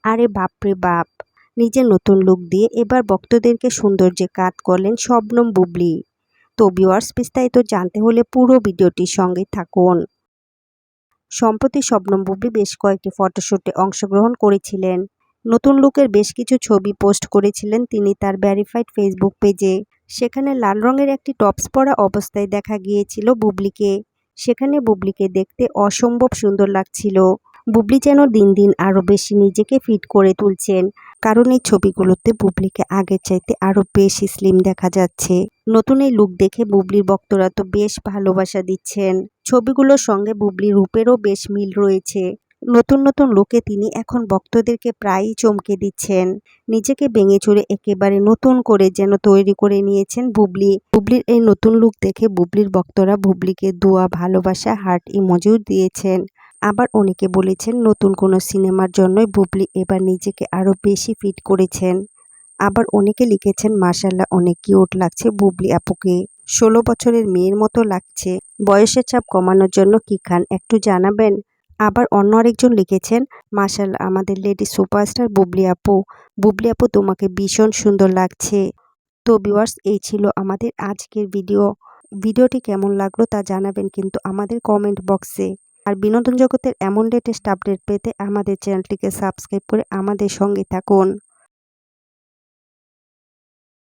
আরে বাপরে বাপ! নিজের নতুন লুক দিয়ে এবার ভক্তদেরকে সৌন্দর্যে কাত করলেন শবনম বুবলী। তো ভিউয়ার্স, বিস্তারিত জানতে হলে পুরো ভিডিওটির সঙ্গেই থাকুন। সম্প্রতি শবনম বুবলী বেশ কয়েকটি ফটোশ্যুটে অংশগ্রহণ করেছিলেন। নতুন লুকের বেশ কিছু ছবি পোস্ট করেছিলেন তিনি তার ভেরিফাইড ফেসবুক পেজে। সেখানে লাল রঙের একটি টপস পরা অবস্থায় দেখা গিয়েছিল বুবলীকে। সেখানে বুবলীকে দেখতে অসম্ভব সুন্দর লাগছিল। বুবলী যেন দিন দিন আরও বেশি নিজেকে ফিট করে তুলছেন, কারণ এই ছবিগুলোতে বুবলীকে আগের চাইতে আরও বেশি স্লিম দেখা যাচ্ছে। নতুন এই লুক দেখে বুবলীর ভক্তরা তো বেশ ভালোবাসা দিচ্ছেন। ছবিগুলোর সঙ্গে বুবলীর রূপেরও বেশ মিল রয়েছে। নতুন নতুন লুকে তিনি এখন ভক্তদেরকে প্রায়ই চমকে দিচ্ছেন। নিজেকে ভেঙে চুরে একেবারে নতুন করে যেন তৈরি করে নিয়েছেন বুবলী। বুবলীর এই নতুন লুক দেখে বুবলীর ভক্তরা বুবলীকে দোয়া, ভালোবাসা, হার্ট ইমোজিও দিয়েছেন। আবার অনেকে বলেছেন নতুন কোনো সিনেমার জন্যই বুবলী এবার নিজেকে আরও বেশি ফিট করেছেন। আবার অনেকে লিখেছেন মাশাআল্লাহ, অনেক কিউট লাগছে বুবলী আপুকে, 16 বছরের মেয়ের মতো লাগছে। বয়সের চাপ কমানোর জন্য কি খান একটু জানাবেন। আবার অন্য আরেকজন লিখেছেন মাশাআল্লাহ, আমাদের লেডি সুপারস্টার বুবলী আপু তোমাকে ভীষণ সুন্দর লাগছে। তো ভিউয়ার্স, এই ছিল আমাদের আজকের ভিডিওটি কেমন লাগলো তা জানাবেন কিন্তু আমাদের কমেন্ট বক্সে। আর বিনোদন জগতের এমন লেটেস্ট আপডেট পেতে আমাদের চ্যানেলটিকে সাবস্ক্রাইব করে আমাদের সঙ্গে থাকুন।